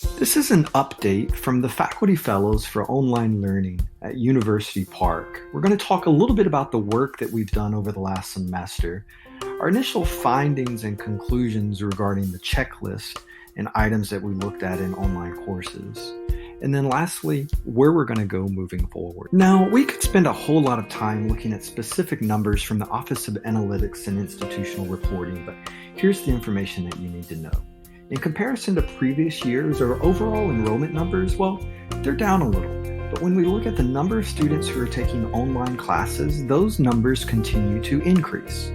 This is an update from the Faculty Fellows for Online Learning at University Park. We're going to talk a little bit about the work that we've done over the last semester, our initial findings and conclusions regarding the checklist and items that we looked at in online courses, and then lastly, where we're going to go moving forward. Now, we could spend a whole lot of time looking at specific numbers from the Office of Analytics and Institutional Reporting, but here's the information that you need to know. In comparison to previous years, our overall enrollment numbers, well, they're down a little. But when we look at the number of students who are taking online classes, those numbers continue to increase.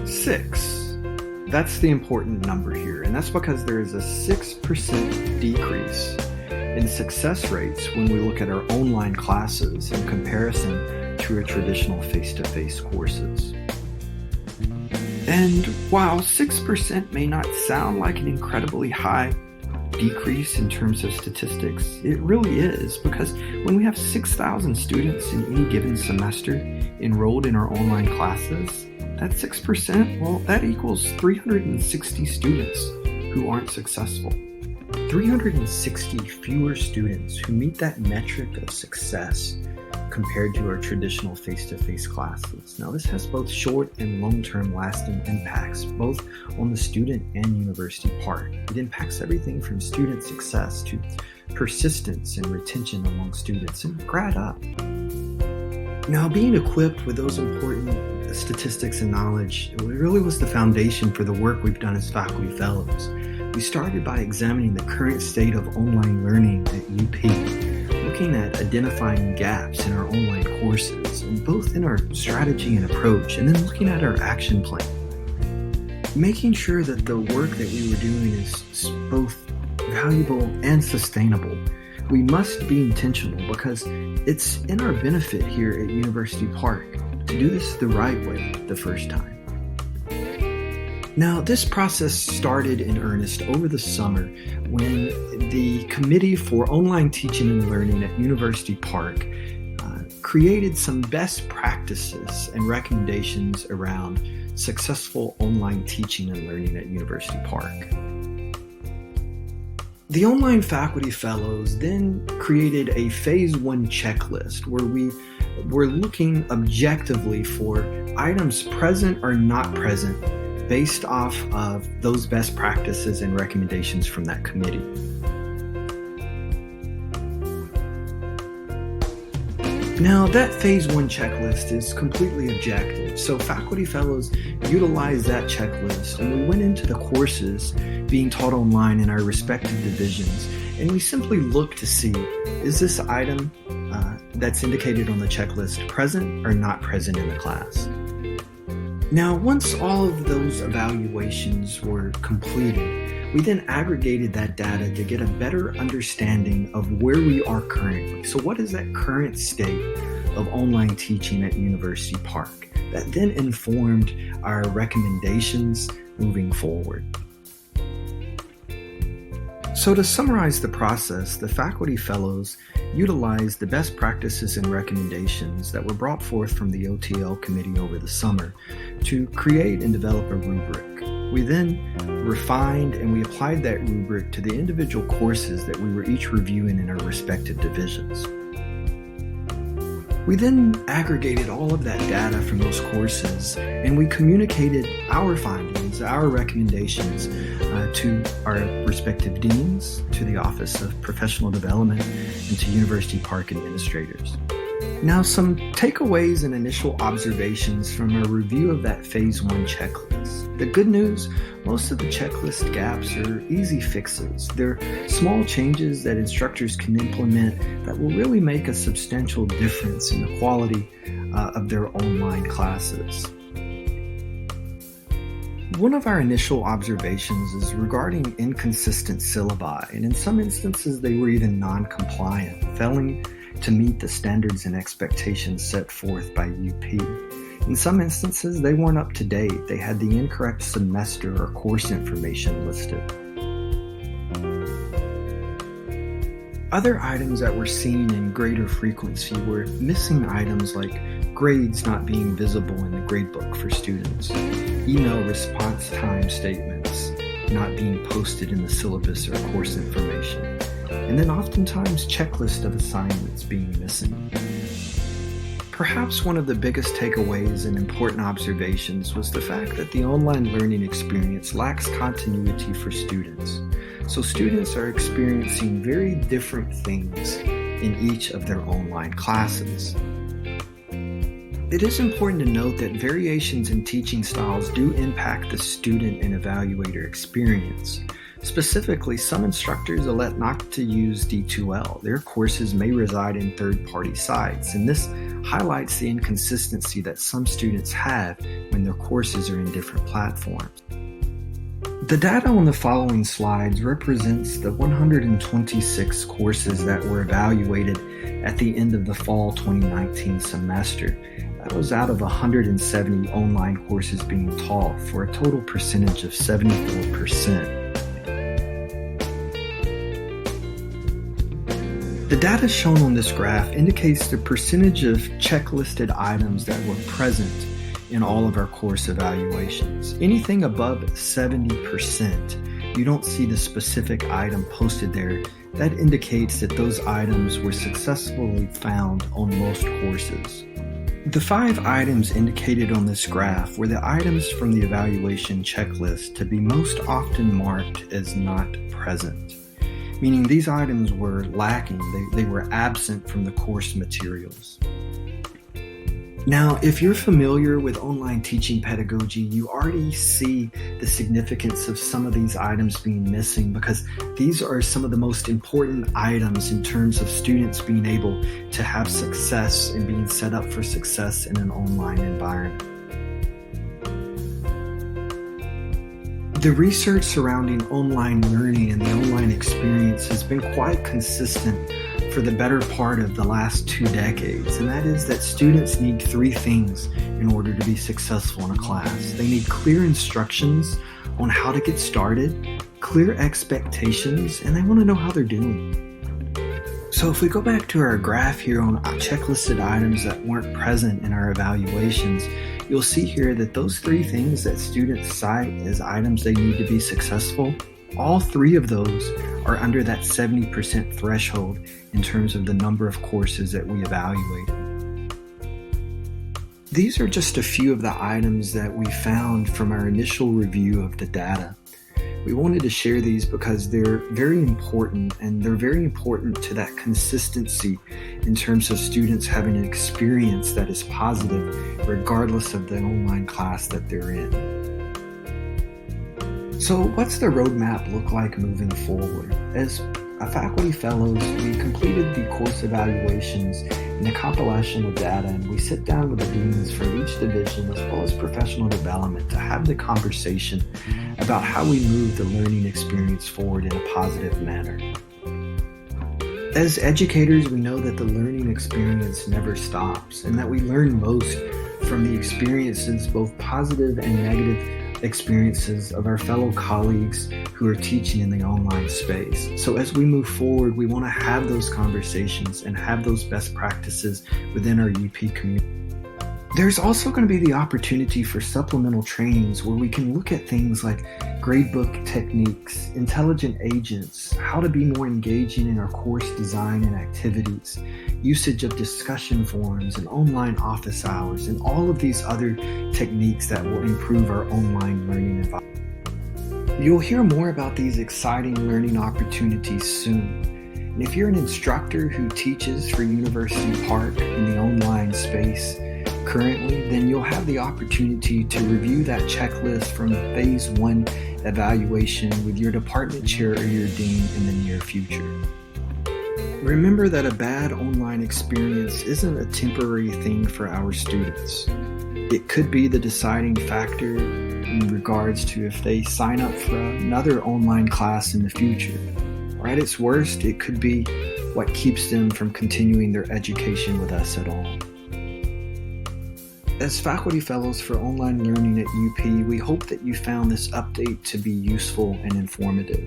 6. That's the important number here, and that's because there is a 6% decrease in success rates when we look at our online classes in comparison to our traditional face-to-face courses. And while 6% may not sound like an incredibly high decrease in terms of statistics, it really is, because when we have 6,000 students in any given semester enrolled in our online classes, that 6%, well, that equals 360 students who aren't successful. 360 fewer students who meet that metric of success compared to our traditional face-to-face classes. Now, this has both short and long-term lasting impacts, both on the student and university part. It impacts everything from student success to persistence and retention among students and grad up. Now, being equipped with those important statistics and knowledge, it really was the foundation for the work we've done as faculty fellows. We started by examining the current state of online learning at UP, looking at identifying gaps in our online courses, and both in our strategy and approach, and then looking at our action plan. Making sure that the work that we were doing is both valuable and sustainable. We must be intentional because it's in our benefit here at University Park to do this the right way the first time. Now, this process started in earnest over the summer when the Committee for Online Teaching and Learning at University Park created some best practices and recommendations around successful online teaching and learning at University Park. The Online Faculty Fellows then created a Phase 1 checklist where we were looking objectively for items present or not present based off of those best practices and recommendations from that committee. Now, that Phase 1 checklist is completely objective, so faculty fellows utilized that checklist and we went into the courses being taught online in our respective divisions, and we simply looked to see, is this item that's indicated on the checklist present or not present in the class? Now, once all of those evaluations were completed, we then aggregated that data to get a better understanding of where we are currently. So what is that current state of online teaching at University Park? That then informed our recommendations moving forward. So to summarize the process, the Faculty Fellows utilized the best practices and recommendations that were brought forth from the OTL committee over the summer to create and develop a rubric. We then refined and we applied that rubric to the individual courses that we were each reviewing in our respective divisions. We then aggregated all of that data from those courses and we communicated our findings, our recommendations to our respective deans, to the Office of Professional Development, and to University Park administrators. Now, some takeaways and initial observations from a review of that Phase 1 checklist. The good news, most of the checklist gaps are easy fixes. They're small changes that instructors can implement that will really make a substantial difference in the quality of their online classes. One of our initial observations is regarding inconsistent syllabi, and in some instances they were even non-compliant, failing to meet the standards and expectations set forth by UP. In some instances, they weren't up to date. They had the incorrect semester or course information listed. Other items that were seen in greater frequency were missing items like grades not being visible in the gradebook for students, email response time statements, not being posted in the syllabus or course information. And then oftentimes checklist of assignments being missing. Perhaps one of the biggest takeaways and important observations was the fact that the online learning experience lacks continuity for students. So students are experiencing very different things in each of their online classes. It is important to note that variations in teaching styles do impact the student and evaluator experience. Specifically, some instructors elect not to use D2L. Their courses may reside in third-party sites, and this highlights the inconsistency that some students have when their courses are in different platforms. The data on the following slides represents the 126 courses that were evaluated at the end of the fall 2019 semester. That was out of 170 online courses being taught for a total percentage of 74%. The data shown on this graph indicates the percentage of checklisted items that were present in all of our course evaluations. Anything above 70%, you don't see the specific item posted there. That indicates that those items were successfully found on most courses. The 5 items indicated on this graph were the items from the evaluation checklist to be most often marked as not present, meaning these items were lacking, they were absent from the course materials. Now, if you're familiar with online teaching pedagogy, you already see the significance of some of these items being missing because these are some of the most important items in terms of students being able to have success and being set up for success in an online environment. The research surrounding online learning and the online experience has been quite consistent for the better part of the last 2 decades, and that is that students need 3 things in order to be successful in a class. They need clear instructions on how to get started, clear expectations, and they want to know how they're doing. So if we go back to our graph here on checklisted items that weren't present in our evaluations, you'll see here that those 3 things that students cite as items they need to be successful, all 3 of those are under that 70% threshold in terms of the number of courses that we evaluated. These are just a few of the items that we found from our initial review of the data. We wanted to share these because they're very important, and they're very important to that consistency in terms of students having an experience that is positive regardless of the online class that they're in. So what's the roadmap look like moving forward? As faculty fellows, we completed the course evaluations and the compilation of data, and we sit down with the deans from each division as well as professional development to have the conversation about how we move the learning experience forward in a positive manner. As educators, we know that the learning experience never stops and that we learn most from the experiences, both positive and negative experiences of our fellow colleagues who are teaching in the online space. So as we move forward, we want to have those conversations and have those best practices within our UP community. There's also going to be the opportunity for supplemental trainings where we can look at things like gradebook techniques, intelligent agents, how to be more engaging in our course design and activities, usage of discussion forums and online office hours, and all of these other techniques that will improve our online learning environment. You'll hear more about these exciting learning opportunities soon. And if you're an instructor who teaches for University Park in the online space currently, then you'll have the opportunity to review that checklist from Phase 1 evaluation with your department chair or your dean in the near future. Remember that a bad online experience isn't a temporary thing for our students. It could be the deciding factor in regards to if they sign up for another online class in the future. Or at its worst, it could be what keeps them from continuing their education with us at all. As faculty fellows for online learning at UP, we hope that you found this update to be useful and informative.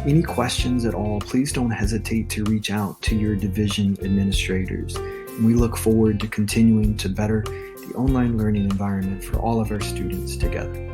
Any questions at all, please don't hesitate to reach out to your division administrators. And we look forward to continuing to better the online learning environment for all of our students together.